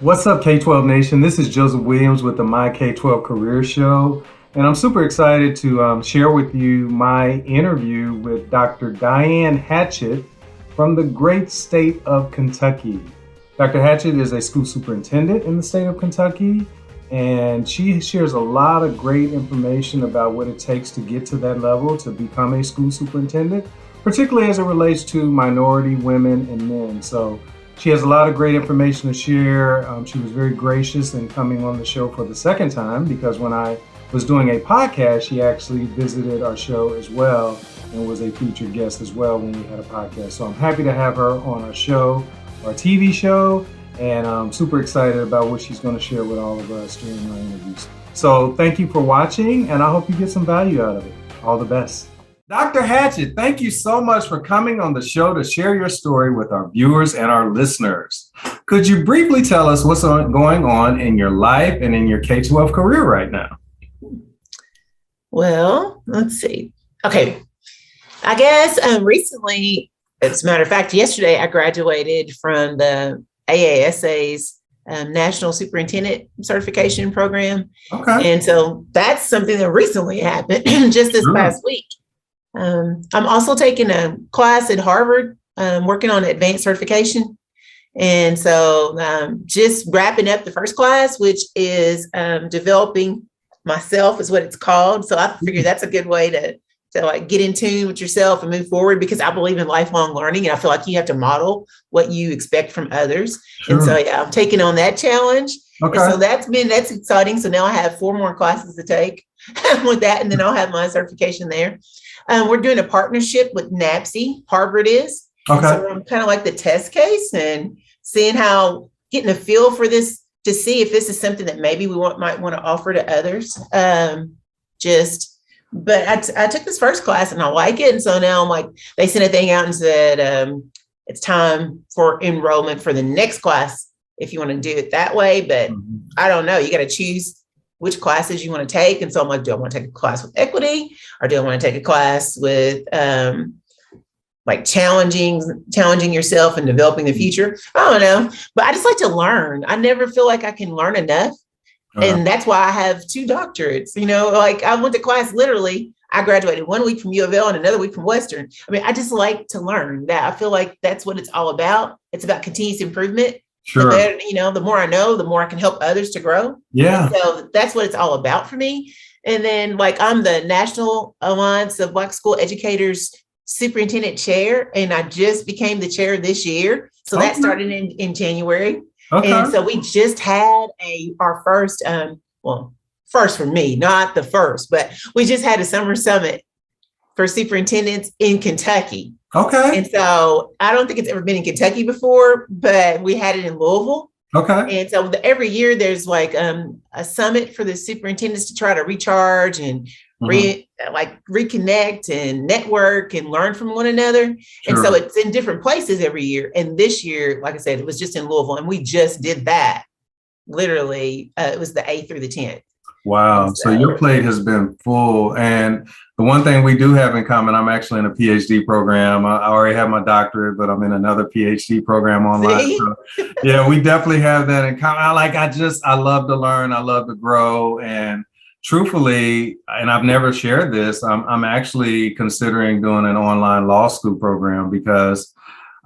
What's up, K-12 Nation? This is Joseph Williams with the My K-12 Career Show, and I'm super excited to share with you my interview with Dr. Diane Hatchett from the great state of Kentucky. Dr. Hatchett is a school superintendent in the state of Kentucky, and she shares a lot of great information about what it takes to get to that level, to become a school superintendent, particularly as it relates to minority women and men. So she has a lot of great information to share. She was very gracious in coming on the show for the second time, because when I was doing a podcast, she actually visited our show as well and was a featured guest as well when we had a podcast. So I'm happy to have her on our show, our TV show, and I'm super excited about what she's going to share with all of us during our interviews. So thank you for watching, and I hope you get some value out of it. All the best. Dr. Hatchett, thank you so much for coming on the show to share your story with our viewers and our listeners. Could you briefly tell us what's going on in your life and in your K-12 career right now? Well, let's see. Okay. I guess recently, as a matter of fact, yesterday I graduated from the AASA's National Superintendent Certification Program. Okay. And so that's something that recently happened just this past week. I'm also taking a class at Harvard, working on advanced certification. And so just wrapping up the first class, which is developing myself is what it's called. So I figure that's a good way to like get in tune with yourself and move forward, because I believe in lifelong learning. And I feel like you have to model what you expect from others. Sure. And so, yeah, I'm taking on that challenge. Okay. And so that's exciting. So now I have 4 more classes to take with that. And then I'll have my certification there. We're doing a partnership with NAACP, Harvard is. Okay. So I'm kind of like the test case and seeing how, getting a feel for this to see if this is something that maybe we might want to offer to others. But I took this first class and I like it. And so now I'm like, they sent a thing out and said, it's time for enrollment for the next class if you want to do it that way. But I don't know, you got to choose which classes you want to take. And so I'm like, do I want to take a class with equity, or do I want to take a class with like challenging yourself and developing the future? I don't know, but I just like to learn. I never feel like I can learn enough. And that's why I have 2 doctorates. You know, like I went to class, literally, I graduated 1 week from U of L and another week from Western. I mean, I just like to learn that. I feel like that's what it's all about. It's about continuous improvement. Sure. The better, you know, the more I know, the more I can help others to grow. Yeah. And so that's what it's all about for me. And then like I'm the National Alliance of Black School Educators Superintendent Chair, and I just became the chair this year. So that started in January. Okay. And so we just had our first, first for me, not the first, but we just had a summer summit for superintendents in Kentucky. Okay. And so I don't think it's ever been in Kentucky before, but we had it in Louisville. Okay. And so every year there's like a summit for the superintendents to try to recharge and reconnect and network and learn from one another. Sure. And so it's in different places every year. And this year, like I said, it was just in Louisville, and we just did that. Literally, it was the 8th through the 10th. Wow. So your plate has been full. And the one thing we do have in common, I'm actually in a PhD program. I already have my doctorate, but I'm in another PhD program online. So, yeah, we definitely have that in common. I love to learn. I love to grow. And truthfully, and I've never shared this, I'm actually considering doing an online law school program, because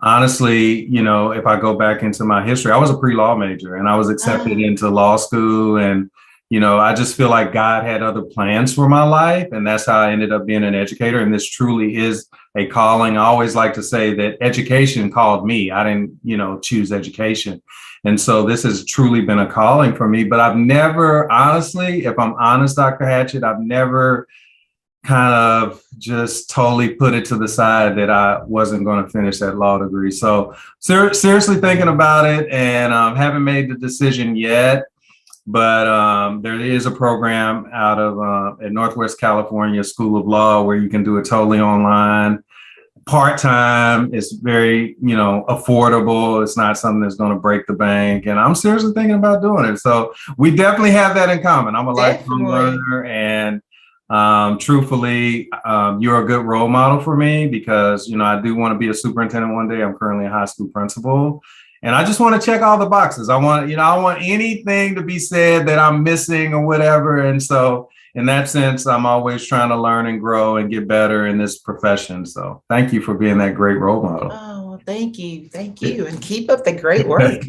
honestly, you know, if I go back into my history, I was a pre-law major and I was accepted into law school. And you know, I just feel like God had other plans for my life, and that's how I ended up being an educator. And this truly is a calling. I always like to say that education called me. I didn't, choose education. And so this has truly been a calling for me. But I've never, honestly, if I'm honest, Dr. Hatchett, I've never kind of just totally put it to the side that I wasn't going to finish that law degree. So seriously thinking about it, and haven't made the decision yet. But there is a program out of at Northwest California School of Law where you can do it totally online, part-time. It's very, affordable. It's not something that's going to break the bank. And I'm seriously thinking about doing it. So we definitely have that in common. I'm a lifelong learner, and truthfully, you're a good role model for me because, I do want to be a superintendent one day. I'm currently a high school principal. And I just want to check all the boxes. I want anything to be said that I'm missing or whatever. And so in that sense, I'm always trying to learn and grow and get better in this profession. So thank you for being that great role model. Oh, thank you. Thank you. And keep up the great work.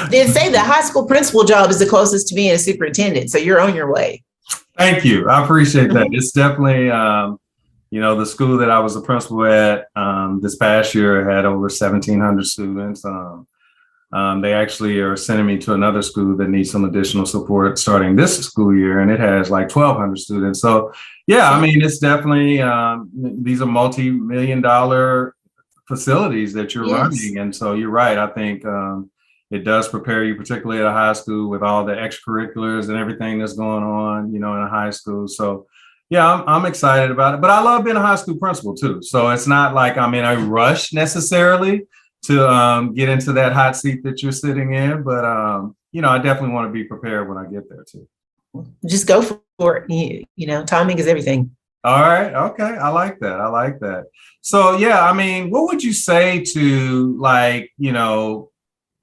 They say the high school principal job is the closest to being a superintendent. So you're on your way. Thank you. I appreciate that. It's definitely, the school that I was a principal at this past year had over 1,700 students. They actually are sending me to another school that needs some additional support starting this school year, and it has like 1,200 students. So, yeah, I mean, it's definitely, these are multi-million-dollar facilities that you're running. And so you're right. I think it does prepare you, particularly at a high school with all the extracurriculars and everything that's going on, in a high school. So, yeah, I'm excited about it. But I love being a high school principal, too. So it's not like I'm in a rush necessarily to get into that hot seat that you're sitting in. But, I definitely want to be prepared when I get there, too. Just go for it. Timing is everything. All right. Okay. I like that. So, yeah, I mean, what would you say to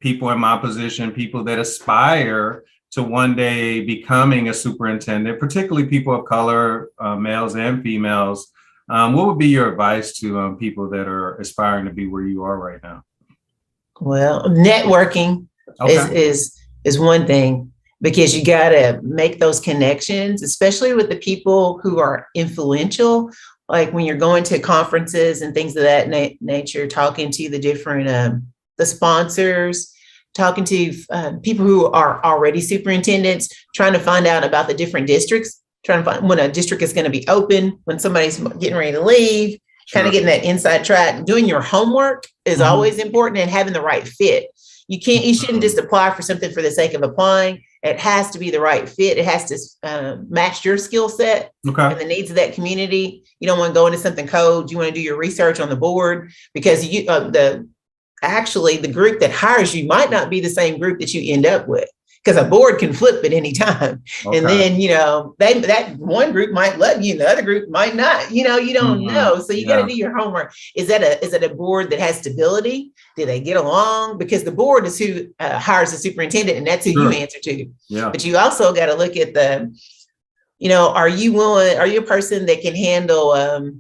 people in my position, people that aspire to one day becoming a superintendent, particularly people of color, males and females? What would be your advice to people that are aspiring to be where you are right now? Well, networking is one thing, because you got to make those connections, especially with the people who are influential. Like when you're going to conferences and things of that nature, talking to the different the sponsors, talking to people who are already superintendents, trying to find out about the different districts, trying to find when a district is going to be open, when somebody's getting ready to leave, kind of getting that inside track. Doing your homework is always important, and having the right fit. You shouldn't just apply for something for the sake of applying. It has to be the right fit. It has to match your skill set and the needs of that community. You don't want to go into something cold. You want to do your research on the board, because the group that hires you might not be the same group that you end up with, because a board can flip at any time. And then, that one group might love you and the other group might not, you don't know. So you got to do your homework. Is it a board that has stability? Do they get along? Because the board is who hires the superintendent, and that's who you answer to. Yeah. But you also got to look at are you a person that can handle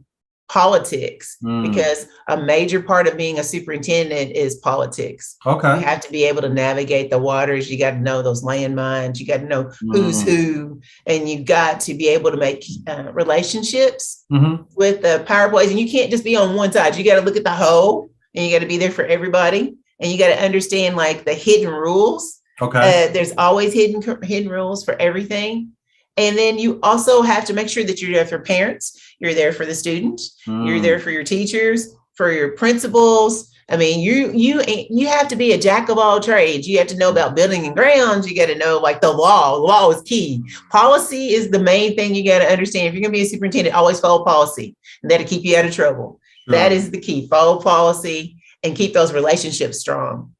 politics? Because a major part of being a superintendent is politics. You have to be able to navigate the waters. You got to know those landmines. You got to know who's who, and you got to be able to make relationships with the power plays. And you can't just be on one side. You got to look at the whole, and you got to be there for everybody. And you got to understand the hidden rules. There's always hidden rules for everything. And then you also have to make sure that you're there for parents, you're there for the students, you're there for your teachers, for your principals. I mean, you have to be a jack of all trades. You have to know about building and grounds. You got to know the law. The law is key. Policy is the main thing you got to understand. If you're going to be a superintendent, always follow policy, and that'll keep you out of trouble. That is the key. Follow policy and keep those relationships strong.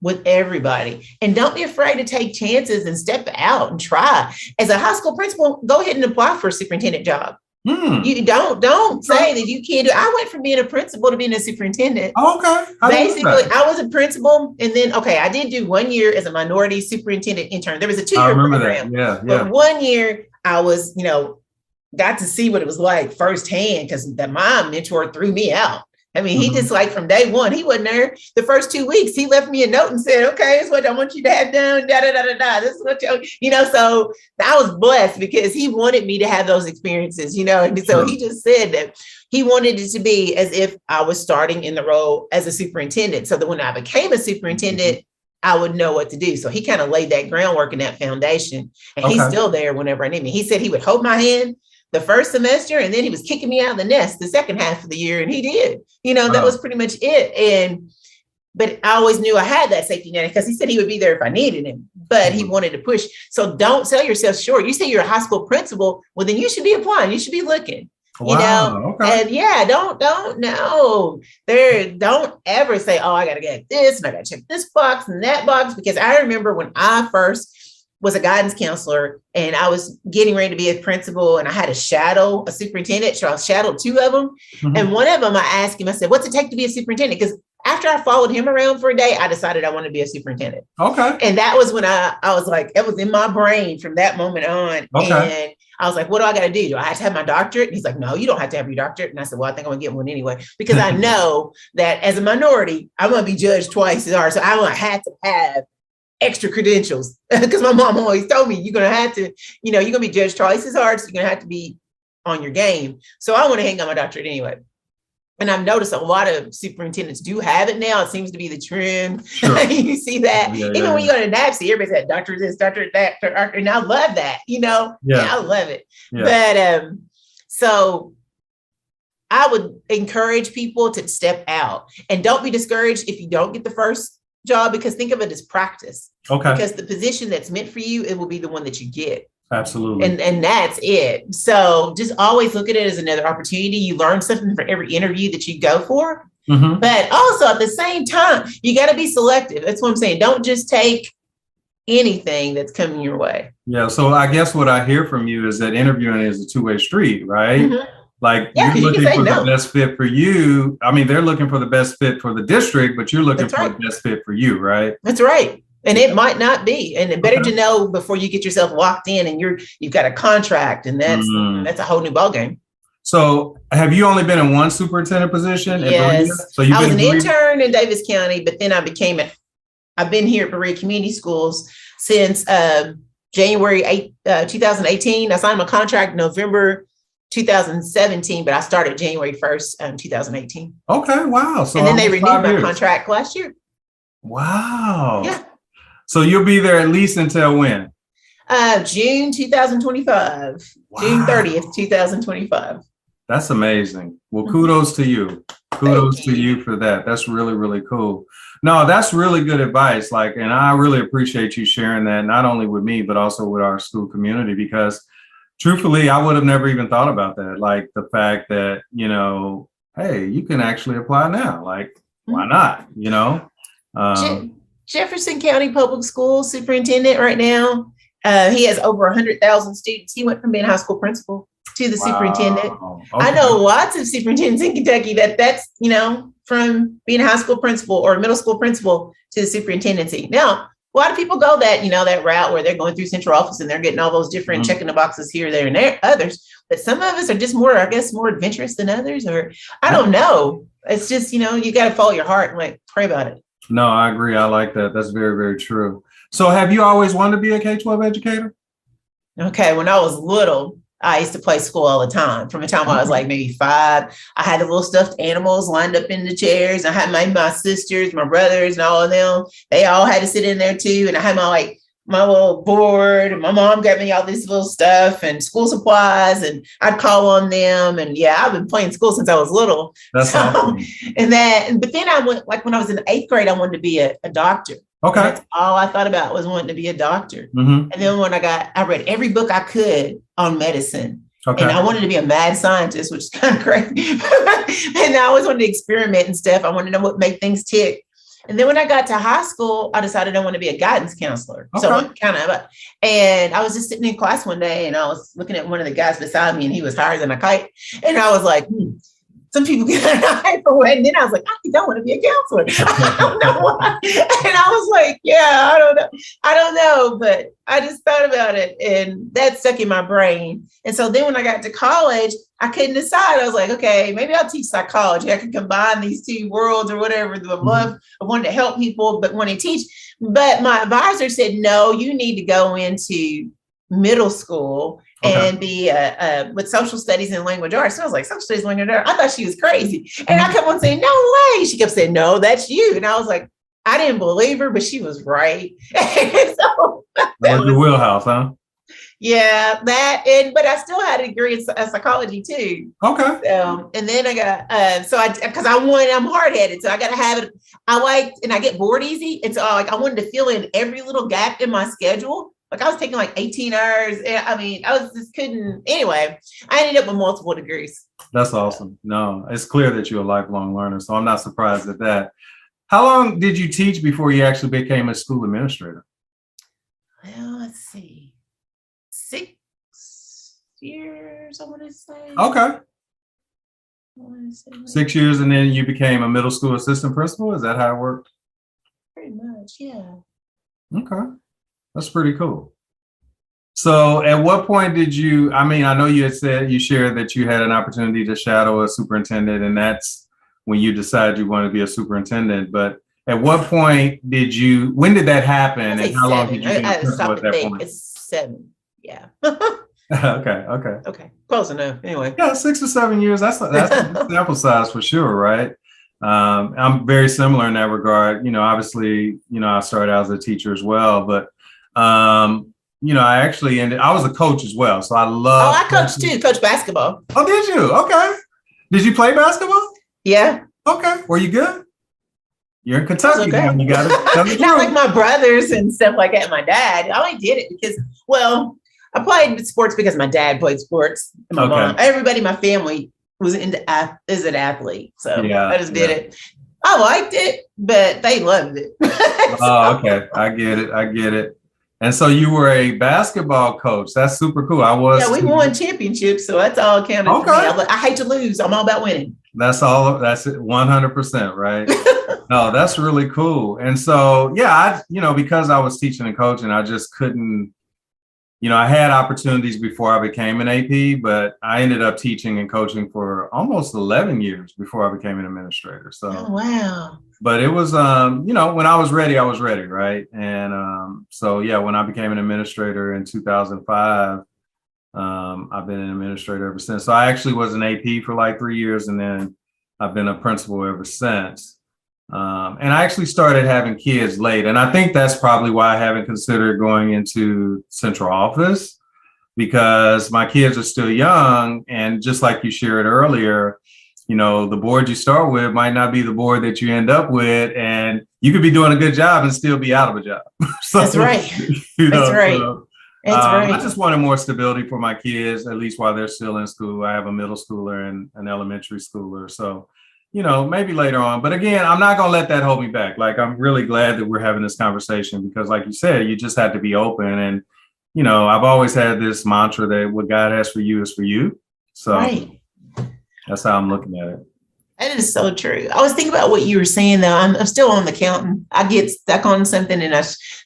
With everybody. And don't be afraid to take chances and step out and try. As a high school principal, go ahead and apply for a superintendent job. You don't say that you can't do. I went from being a principal to being a superintendent. Basically, I was a principal, and then I did do 1 year as a minority superintendent intern. There was a 2-year program. But 1 year I was, got to see what it was like firsthand, because my mentor threw me out. I mean, he just from day one, he wasn't there the first 2 weeks. He left me a note and said, okay, this is what I want you to have done. This is what so I was blessed, because he wanted me to have those experiences, and so he just said that he wanted it to be as if I was starting in the role as a superintendent, so that when I became a superintendent, I would know what to do. So he kind of laid that groundwork and that foundation, and he's still there whenever I need me. He said he would hold my hand the first semester, and then he was kicking me out of the nest the second half of the year. And he did, that was pretty much it. But I always knew I had that safety net, because he said he would be there if I needed him, but he wanted to push. So don't sell yourself short. You say you're a high school principal, well, then you should be applying. You should be looking, and don't ever say, oh, I got to get this and I got to check this box and that box. Because I remember when I first was a guidance counselor, and I was getting ready to be a principal, and I had to shadow a superintendent. So I shadowed 2 of them. And one of them, I asked him, I said, what's it take to be a superintendent? Because after I followed him around for a day, I decided I wanted to be a superintendent. Okay. And that was when I was like, it was in my brain from that moment on. Okay. And I was like, what do I got to do? Do I have to have my doctorate? And he's like, no, you don't have to have your doctorate. And I said, well, I think I'm gonna get one anyway, because I know that as a minority, I'm gonna be judged twice as hard. So I had to have extra credentials, because my mom always told me you're gonna have to, you're gonna be judged twice as hard. So you're gonna have to be on your game. So I want to hang on my doctorate anyway. And I've noticed a lot of superintendents do have it now. It seems to be the trend. Sure. You see that. Even when you go to NAACP, everybody said, doctor this, doctor that, doctor. And I love that, Yeah, I love it. Yeah. But so I would encourage people to step out, and don't be discouraged if you don't get the first job, because think of it as practice. Okay. Because the position that's meant for you, it will be the one that you get. Absolutely. And that's it. So just always look at it as another opportunity. You learn something for every interview that you go for. Mm-hmm. But also at the same time, you got to be selective. That's what I'm saying. Don't just take anything that's coming your way. Yeah. So I guess what I hear from you is that interviewing is a two-way street, right? Mm-hmm. Like, you're looking for the best fit for you. I mean, they're looking for the best fit for the district, but you're looking for the best fit for you, right? That's right. And it might not be, and it better to know before you get yourself locked in and you've got a contract, and that's a whole new ballgame. So have you only been in one superintendent position? Yes. So I was an intern in Davis County, but then I've been here at Berea Community Schools since January 2018. I signed my contract November 2017, but I started January 1st, 2018. Okay, wow. So and then they renewed my contract last year. Wow. Yeah. So you'll be there at least until when? June 2025. Wow. June 30th, 2025. That's amazing. Well, kudos to you. Kudos to you for that. That's really, really cool. No, that's really good advice. And I really appreciate you sharing that, not only with me, but also with our school community, because truthfully, I would have never even thought about that. Like the fact that, hey, you can actually apply now. Why not? Jefferson County Public Schools superintendent right now. He has over 100,000 students. He went from being high school principal to the superintendent. Okay. I know lots of superintendents in Kentucky that's, from being a high school principal or middle school principal to the superintendency. Now, a lot of people go that route where they're going through central office and they're getting all those different checking the boxes here, there, and there. Others, but some of us are just more adventurous than others, or I don't know. It's just, you got to follow your heart and pray about it. No, I agree. I like that. That's very, very true. So have you always wanted to be a K-12 educator? Okay. When I was little, I used to play school all the time. From the time I was maybe 5, I had the little stuffed animals lined up in the chairs. I had my sisters, my brothers, and all of them. They all had to sit in there too. And I had my little board, and my mom got me all this little stuff and school supplies, and I'd call on them. And I've been playing school since I was little. That's awesome. But then I went, when I was in the 8th grade, I wanted to be a doctor. Okay. That's all I thought about was wanting to be a doctor. Mm-hmm. And then when I read every book I could on medicine. Okay. And I wanted to be a mad scientist, which is kind of crazy. And I always wanted to experiment and stuff. I wanted to know what made things tick. And then when I got to high school, I decided I wanted to be a guidance counselor. Okay. So and I was just sitting in class one day, and I was looking at one of the guys beside me, and he was higher than a kite. And I was like, some people get high for what? And then I was like, I don't want to be a counselor. I don't know why. And I was like, I don't know. But I just thought about it, and that stuck in my brain. And so then when I got to college, I couldn't decide. I was like, okay, maybe I'll teach psychology. I could combine these two worlds or whatever. I wanted to help people, but want to teach. But my advisor said, no, you need to go into middle school and be with social studies and language arts. So I was like, social studies and language arts. I thought she was crazy. And I kept on saying, no way. She kept saying, no, that's you. And I was like, I didn't believe her, but she was right. So that was your wheelhouse, huh? Yeah, but I still had a degree in psychology too. Okay. And then I got, because I'm hard headed. So I got to have it. And I get bored easy. And so I wanted to fill in every little gap in my schedule. I was taking 18 hours. I couldn't. Anyway, I ended up with multiple degrees. That's awesome. No, it's clear that you're a lifelong learner. So I'm not surprised at that. How long did you teach before you actually became a school administrator? Well, let's see. 6 years, I want to say. Okay. 6 years, and then you became a middle school assistant principal. Is that how it worked? Pretty much, yeah. Okay, that's pretty cool. So at what point did you, I mean, I know you had said, you shared that you had an opportunity to shadow a superintendent, and that's when you decided you wanted to be a superintendent. But at what point did you, when did that happen, and how long did you be a principal at that point? It's 7, yeah. Okay. Close enough. Anyway. Yeah, 6 or 7 years. That's a sample size for sure, right? I'm very similar in that regard. Obviously, I started out as a teacher as well, but I actually I was a coach as well. So I love. Oh, I coached too. Coach basketball. Oh, did you? Okay. Did you play basketball? Yeah. Okay. Were you good? You're in Kentucky. Okay. You got it. Not like my brothers and stuff like that. My dad. I only did it because, I played sports because my dad played sports. And my mom, everybody in my family is an athlete. So I just did it. I liked it, but they loved it. Oh, okay. I get it. And so you were a basketball coach. That's super cool. I was. Yeah, we won championships, so that's all counted for me. I hate to lose. I'm all about winning. That's all. That's it. 100%, right? No, that's really cool. And so, because I was teaching and coaching, I just couldn't. I had opportunities before I became an AP, but I ended up teaching and coaching for almost 11 years before I became an administrator. So, oh, wow. But it was, when I was ready, right? And when I became an administrator in 2005, I've been an administrator ever since. So I actually was an AP for like 3 years, and then I've been a principal ever since. And I actually started having kids late. And I think that's probably why I haven't considered going into central office, because my kids are still young. And just like you shared earlier, the board you start with might not be the board that you end up with. And you could be doing a good job and still be out of a job. That's right. That's right. That's right. I just wanted more stability for my kids, at least while they're still in school. I have a middle schooler and an elementary schooler. So maybe later on. But again, I'm not going to let that hold me back. Like, I'm really glad that we're having this conversation because, like you said, you just have to be open. And, I've always had this mantra that what God has for you is for you. So that's how I'm looking at it. That is so true. I was thinking about what you were saying, though. I'm still on the counting. I get stuck on something.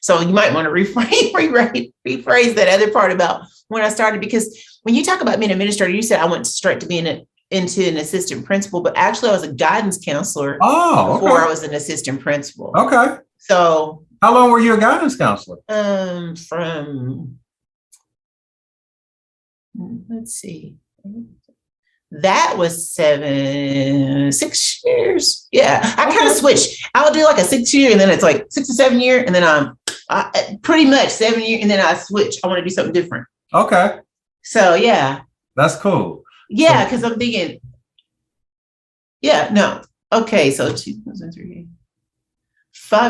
So you might want to rephrase that other part about when I started, because when you talk about being an administrator, you said I went straight to being into an assistant principal, but actually I was a guidance counselor before I was an assistant principal. Okay. So how long were you a guidance counselor? From, let's see, that was 6 years. Yeah. I kind of switched. I'll do like a 6 year, and then it's like 6 or 7 year. And then I pretty much 7 year. And then I switch. I want to do something different. Okay. So yeah. That's cool. Yeah, because I'm thinking, okay, so 2003,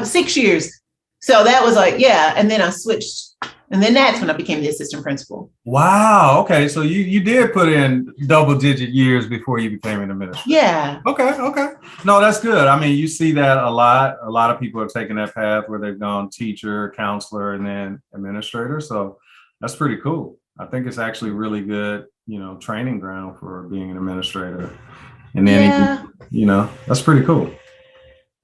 6 years. So that was like, and then I switched, and then that's when I became the assistant principal. Wow. Okay, so you did put in double-digit years before you became an administrator. Yeah. Okay. No, that's good. I mean, you see that a lot. A lot of people have taken that path where they've gone teacher, counselor, and then administrator. So that's pretty cool. I think it's actually really good, training ground for being an administrator. And then, that's pretty cool.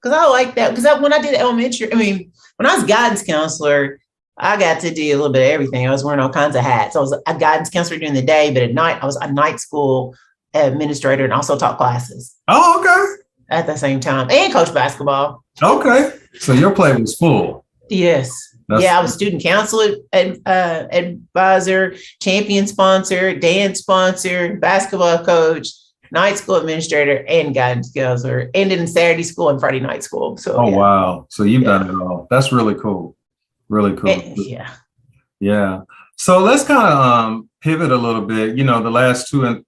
Because I like that. Because when I did elementary, when I was guidance counselor, I got to do a little bit of everything. I was wearing all kinds of hats. I was a guidance counselor during the day, but at night, I was a night school administrator and also taught classes. Oh, okay. At the same time, and coach basketball. Okay. So your plate was full. Yes. I was student counselor, advisor, champion sponsor, dance sponsor, basketball coach, night school administrator, and guidance counselor, and then Saturday school and Friday night school. So, wow. So you've done it all. That's really cool. Really cool. Yeah. So let's kind of pivot a little bit. The last 2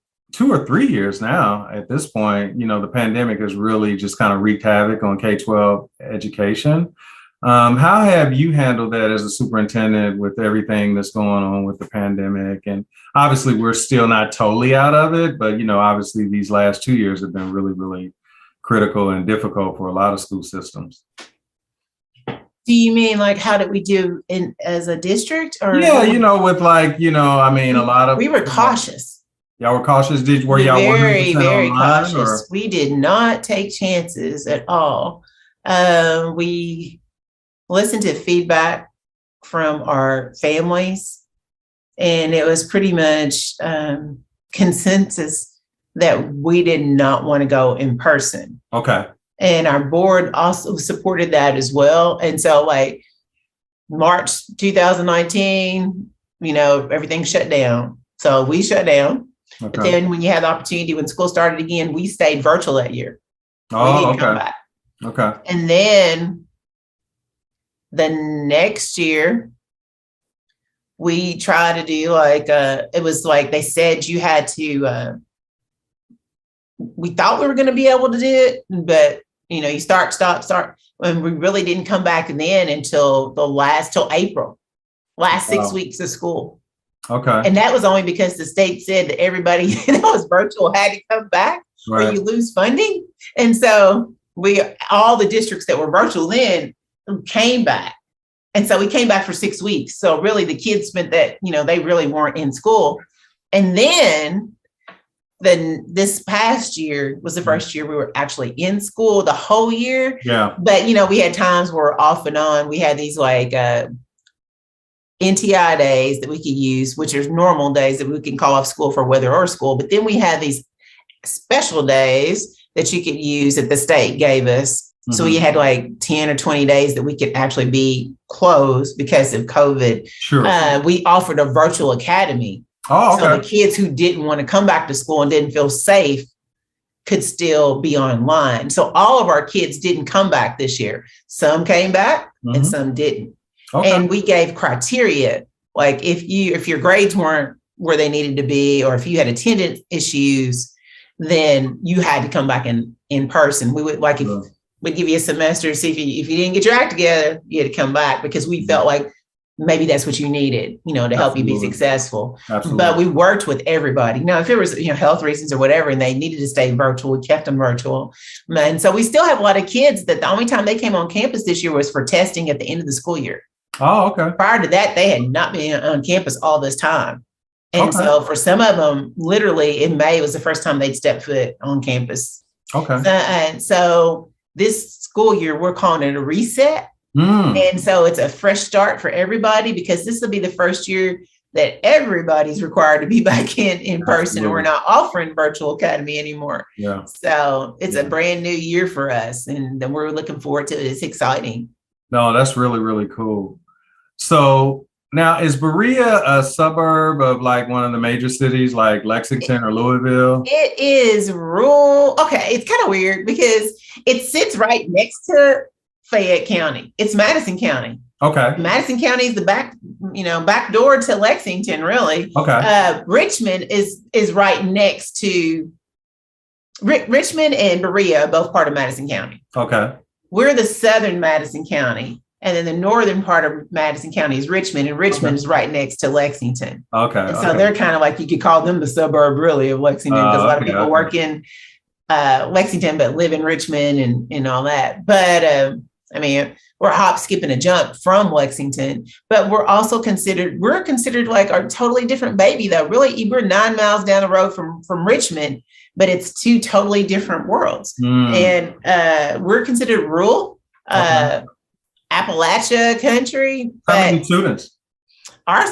or 3 years now at this point, the pandemic has really just kind of wreaked havoc on K-12 education. How have you handled that as a superintendent with everything that's going on with the pandemic? And obviously we're still not totally out of it, but obviously these last 2 years have been really, really critical and difficult for a lot of school systems. Do you mean like how did we do as a district? Or with a lot of, we were cautious. Y'all were cautious. Were y'all very, 100% very online, cautious. or? We did not take chances at all. We listened to feedback from our families, and it was pretty much consensus that we did not want to go in person. Okay. And our board also supported that as well. And so like March 2019, everything shut down. So we shut down. Okay. But then when you had the opportunity, when school started again, we stayed virtual that year. Oh, we didn't come back. Okay. And then the next year, we tried to do it was like they said you had to, we thought we were going to be able to do it, but you start, and we really didn't come back then until till April, last 6 weeks of school. Okay. And that was only because the state said that everybody that was virtual had to come back, right, or you lose funding. And so all the districts that were virtual then came back. And so we came back for 6 weeks. So really the kids spent that, they really weren't in school. And then this past year was the first year we were actually in school the whole year. Yeah. But, we had times where off and on, we had these NTI days that we could use, which are normal days that we can call off school for weather or school. But then we had these special days that you could use that the state gave us. Mm-hmm. So we had 10 or 20 days that we could actually be closed because of COVID. Sure. We offered a virtual academy. Oh, okay. So the kids who didn't want to come back to school and didn't feel safe could still be online. So all of our kids didn't come back this year. Some came back, mm-hmm, and some didn't. Okay. And we gave criteria, like if your grades weren't where they needed to be, or if you had attendance issues, then you had to come back in person. We would we'd give you a semester, see if you didn't get your act together, you had to come back, because we felt like maybe that's what you needed, to help you be successful. Absolutely. But we worked with everybody. Now, if there was, health reasons or whatever, and they needed to stay virtual, we kept them virtual. And so we still have a lot of kids that the only time they came on campus this year was for testing at the end of the school year. Oh, okay. Prior to that, they had not been on campus all this time. And okay, so for some of them, literally in May was the first time they'd step foot on campus. Okay. And so this school year, we're calling it a reset. And so it's a fresh start for everybody, because this will be the first year that everybody's required to be back in person. And we're not offering virtual academy anymore. Yeah. So it's a brand new year for us, and then we're looking forward to it. It's exciting. No, that's really, really cool. So now, is Berea a suburb of one of the major cities like Lexington or Louisville? It is rural. Okay. It's kind of weird because it sits right next to Fayette County. It's Madison County. Okay. Madison County is the back door to Lexington, really. Okay. Richmond is right next to Richmond and Berea, both part of Madison County. Okay. We're the southern Madison County, and then the northern part of Madison County is Richmond, and Richmond is right next to Lexington. Okay. And so they're kind of like, you could call them the suburb, really, of Lexington, because a lot of people work in Lexington but live in Richmond and all that. But we're hop, skip, and a jump from Lexington, but we're considered like a totally different baby, though. Really, we're 9 miles down the road from Richmond, but it's two totally different worlds. And we're considered rural, Appalachia country. How many students? Our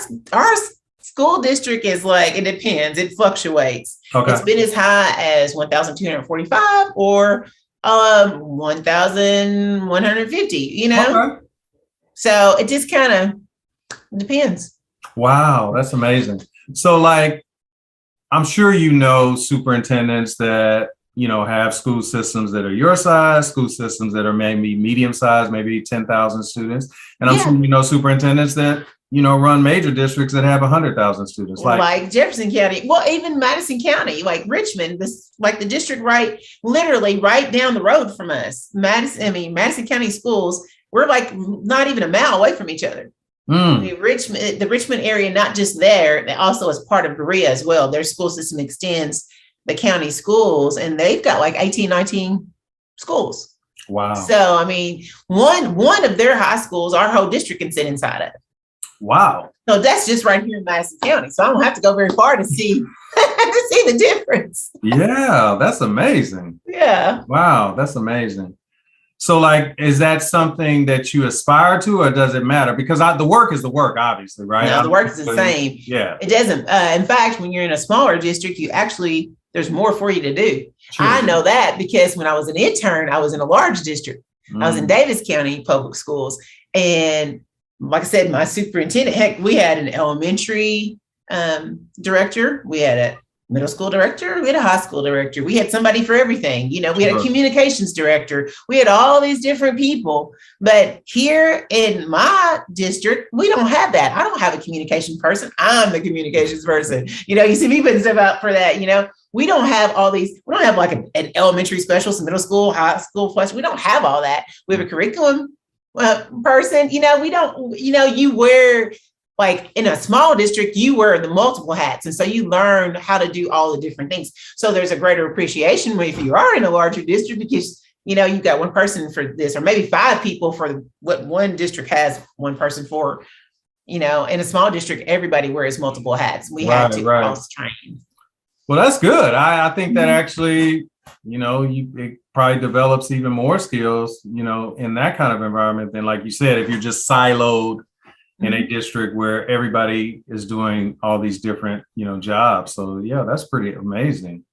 school district is it depends. It fluctuates. Okay. It's been as high as 1,245 or 1,150, Okay. So it just kind of depends. Wow, that's amazing. So I'm sure superintendents that have school systems that are your size, school systems that are maybe medium size, maybe 10,000 students, and I'm sure superintendents that run major districts that have 100,000 students, like Jefferson County. Well, even Madison County, like Richmond, the district literally right down the road from us. Madison County schools, we're not even a mile away from each other. The Richmond area, not just there, also is part of Berea as well. Their school system extends the county schools, and they've got 18, 19 schools. Wow. So, one of their high schools, our whole district can sit inside of. Wow. So that's just right here in Madison County. So I don't have to go very far to see to see the difference. Yeah, that's amazing. Yeah. Wow, that's amazing. So like, is that something that you aspire to, or does it matter? Because the work is the work, obviously, right? No, the work is the same. Yeah. It doesn't. In fact, when you're in a smaller district, there's more for you to do. Sure. I know that because when I was an intern, I was in a large district. I was in Davis County Public Schools. And like I said, my superintendent, heck, we had an elementary director. We had a middle school director. We had a high school director. We had somebody for everything. We had a communications director. We had all these different people. But here in my district, we don't have that. I don't have a communication person. I'm the communications person. You see me putting stuff out for that. We don't have all these. We don't have like an elementary specialist, middle school, high school plus. We don't have all that. We have a curriculum person. We don't. You wear. Like in a small district, you wear the multiple hats. And so you learn how to do all the different things. So there's a greater appreciation if you are in a larger district because, you've got one person for this, or maybe 5 people for what one district has one person for, in a small district, everybody wears multiple hats. We have to cross-train. Well, that's good. I think that actually, it probably develops even more skills, in that kind of environment than, like you said, if you're just siloed in a district where everybody is doing all these different, jobs. So yeah, that's pretty amazing.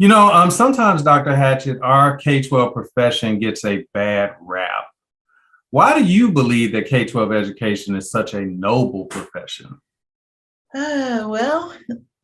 Sometimes, Dr. Hatchett, our K-12 profession gets a bad rap. Why do you believe that K-12 education is such a noble profession? Well,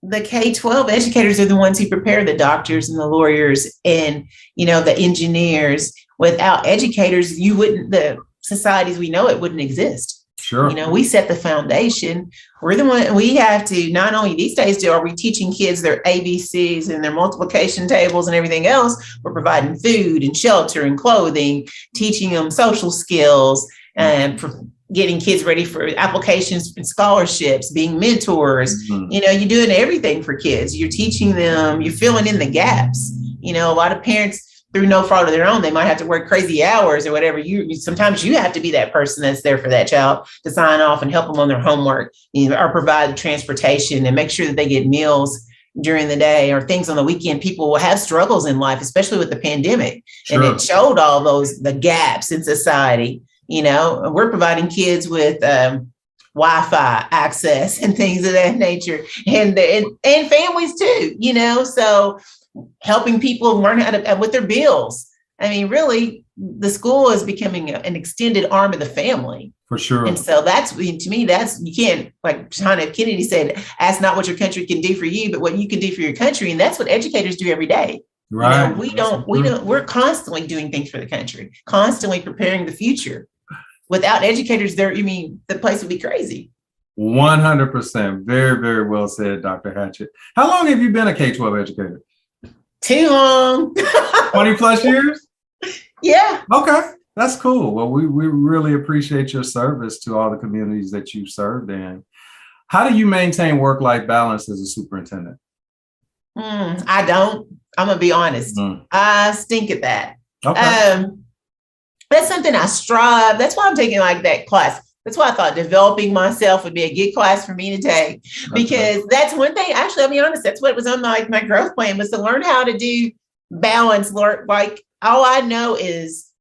the K-12 educators are the ones who prepare the doctors and the lawyers and, the engineers. Without educators, the societies we know it wouldn't exist. Sure. We set the foundation. We're the one, we have to, not only these days are we teaching kids their ABCs and their multiplication tables and everything else, we're providing food and shelter and clothing, teaching them social skills and getting kids ready for applications and scholarships, being mentors. Mm-hmm. You're doing everything for kids. You're teaching them, you're filling in the gaps. A lot of parents, through no fault of their own, they might have to work crazy hours or whatever. Sometimes you have to be that person that's there for that child to sign off and help them on their homework, or provide the transportation and make sure that they get meals during the day or things on the weekend. People will have struggles in life, especially with the pandemic. Sure. And it showed all the gaps in society. We're providing kids with Wi-Fi access and things of that nature, and families too. So helping people learn how to with their bills. I mean, really, the school is becoming an extended arm of the family. For sure. And so to me, you can't, like John F. Kennedy said, ask not what your country can do for you, but what you can do for your country. And that's what educators do every day. Right. We're constantly doing things for the country, constantly preparing the future. Without educators there, the place would be crazy. 100%. Very, very well said, Dr. Hatchett. How long have you been a K-12 educator? Too long. 20 plus years? Yeah. Okay. That's cool. Well, we really appreciate your service to all the communities that you served in. How do you maintain work-life balance as a superintendent? I don't. I'm going to be honest. I stink at that. Okay. That's something I strive. That's why I'm taking like that class. That's why I thought developing myself would be a good class for me to take, because that's one thing. Actually, I'll be honest, that's what was on my growth plan, was to learn how to do balance. Like, all I know is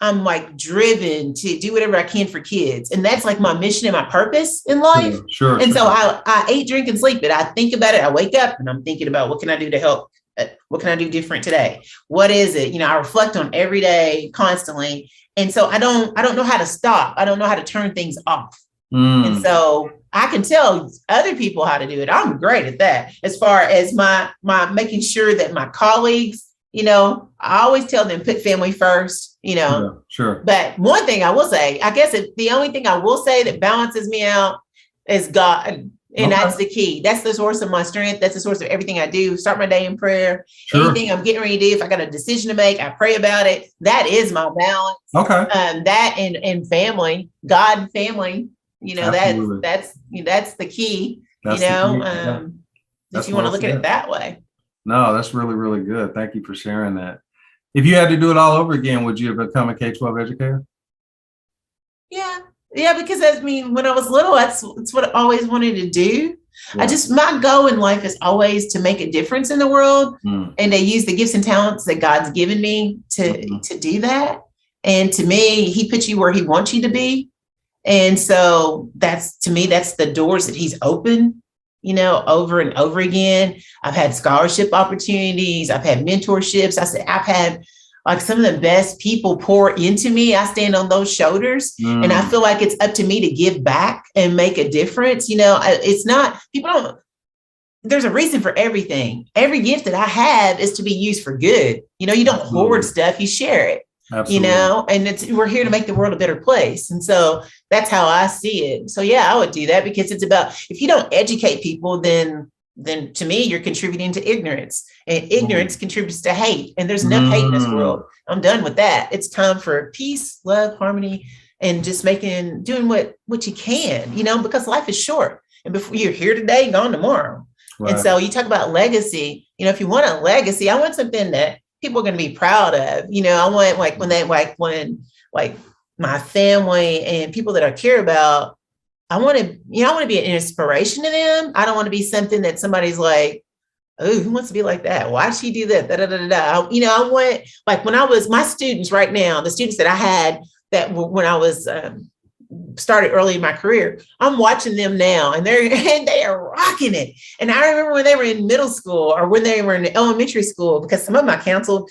I'm like driven to do whatever I can for kids. And that's like my mission and my purpose in life. Sure. And so I eat, drink, and sleep it. I think about it. I wake up and I'm thinking about what can I do to help? What can I do different today? What is it? I reflect on every day constantly. And so I don't know how to stop. I don't know how to turn things off. And so I can tell other people how to do it. I'm great at that. As far as my making sure that my colleagues, I always tell them put family first, Sure. But one thing I will say, I guess the only thing I will say that balances me out is God. And that's the key. That's the source of my strength. That's the source of everything I do. Start my day in prayer. Sure. Anything I'm getting ready to do, if I got a decision to make, I pray about it. That is my balance. Okay. That and family, God and family, that's the key, if you want to look at it that way. No, that's really, really good. Thank you for sharing that. If you had to do it all over again, would you have become a K-12 educator? Yeah. Yeah, because I mean, when I was little, that's what I always wanted to do. Yeah. My goal in life is always to make a difference in the world, and to use the gifts and talents that God's given me to do that. And to me, he puts you where he wants you to be. And so that's the doors that he's opened, over and over again. I've had scholarship opportunities. I've had mentorships. I've had like some of the best people pour into me. I stand on those shoulders, and I feel like it's up to me to give back and make a difference. It's not, there's a reason for everything. Every gift that I have is to be used for good. You don't hoard stuff, you share it. Absolutely. And we're here to make the world a better place. And so that's how I see it. So yeah, I would do that, because it's about, if you don't educate people, then to me, you're contributing to ignorance, and ignorance contributes to hate. And there's enough hate in this world. I'm done with that. It's time for peace, love, harmony, and just doing what you can, because life is short. And before you're here today, gone tomorrow. Right. And so you talk about legacy, if you want a legacy, I want something that people are going to be proud of. I want when my family and people that I care about, I want to be an inspiration to them. I don't want to be something that somebody's like, oh, who wants to be like that? Why'd she do that? I want, like, when I was, my students right now, the students that I had that when I was started early in my career, I'm watching them now, and they are rocking it. And I remember when they were in middle school, or when they were in elementary school, because some of them I counseled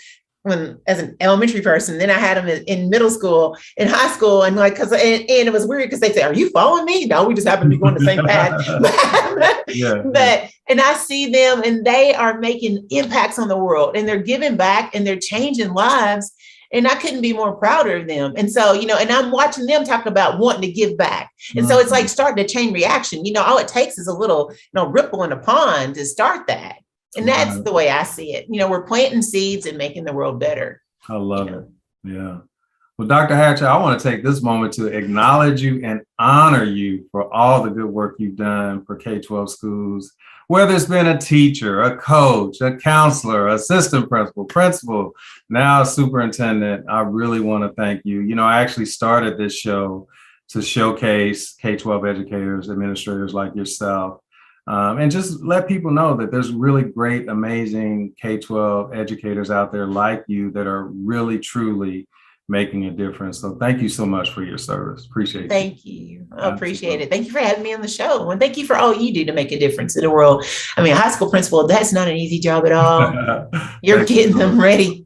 as an elementary person. Then I had them in middle school, in high school, and and it was weird because they say, "Are you following me?" No, we just happen to be going the same path. And I see them, and they are making impacts on the world, and they're giving back, and they're changing lives. And I couldn't be more prouder of them. And so, and I'm watching them talk about wanting to give back. And so it's like starting a chain reaction. All it takes is a little, ripple in a pond to start that. And that's the way I see it. We're planting seeds and making the world better. I love it. Yeah. Well, Dr. Hatchett, I want to take this moment to acknowledge you and honor you for all the good work you've done for K-12 schools, whether it's been a teacher, a coach, a counselor, assistant principal, now a superintendent. I really want to thank you. I actually started this show to showcase K-12 educators, administrators like yourself, and just let people know that there's really great, amazing K-12 educators out there like you that are really, truly making a difference. So thank you so much for your service. Appreciate it. Thank you. I appreciate it. Thank you for having me on the show. And thank you for all you do to make a difference in the world. I mean, high school principal, that's not an easy job at all. You're getting them ready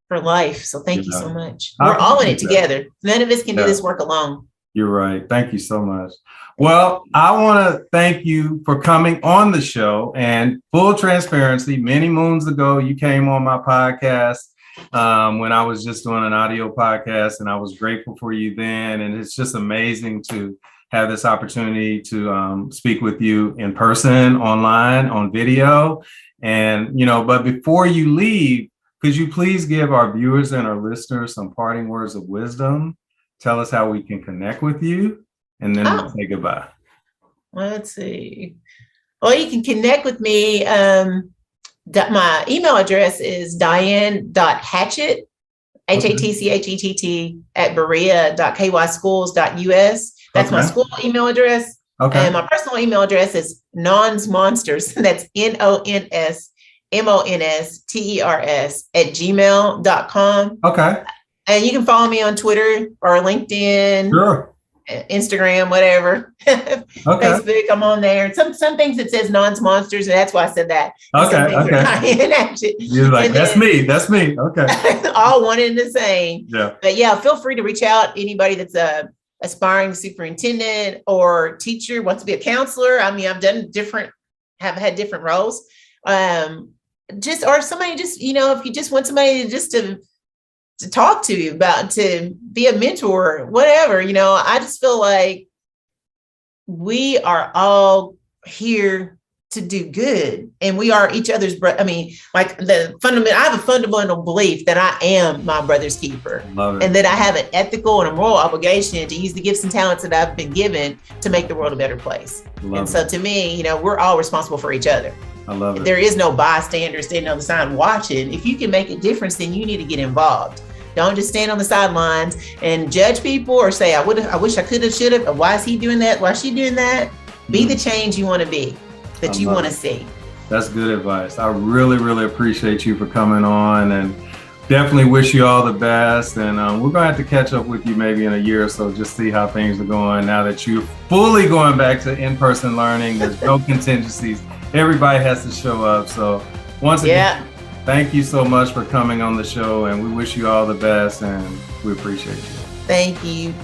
for life. So thank you so much. We're all in it together. None of us can do this work alone. You're right. Thank you so much. Well, I want to thank you for coming on the show, and full transparency, many moons ago, you came on my podcast when I was just doing an audio podcast, and I was grateful for you then. And it's just amazing to have this opportunity to speak with you in person, online, on video. And, but before you leave, could you please give our viewers and our listeners some parting words of wisdom? Tell us how we can connect with you, and then we'll say goodbye. Let's see. Well, you can connect with me. My email address is Diane.Hatchett, HATCHETT @Berea.kyschools.us. That's my school email address. Okay. And my personal email address is nonsmonsters. That's NONSMONSTERS @gmail.com. Okay. And you can follow me on Twitter or LinkedIn. Sure. Instagram, whatever. Okay. Facebook, I'm on there. Some things it says non-monsters, and that's why I said that. Okay. You're like, that's me. Okay. All one and the same. Yeah. But yeah, feel free to reach out. Anybody that's a aspiring superintendent or teacher, wants to be a counselor. I mean, have had different roles. Or somebody just, if you just want somebody to talk to you about, to be a mentor, whatever, I just feel like we are all here to do good, and we are each other's I have a fundamental belief that I am my brother's keeper. Love it. And that I have an ethical and a moral obligation to use the gifts and talents that I've been given to make the world a better place. So to me, we're all responsible for each other. I love it. There is no bystander standing on the side watching. If you can make a difference, then you need to get involved. Don't just stand on the sidelines and judge people or say, I wish I could have, should have. Why is he doing that? Why is she doing that? Be the change you want to be, that you want to see. That's good advice. I really, really appreciate you for coming on, and definitely wish you all the best. And we're going to have to catch up with you maybe in a year or so, just see how things are going now that you're fully going back to in-person learning. There's no contingencies. Everybody has to show up. So once again, thank you so much for coming on the show, and we wish you all the best, and we appreciate you. Thank you.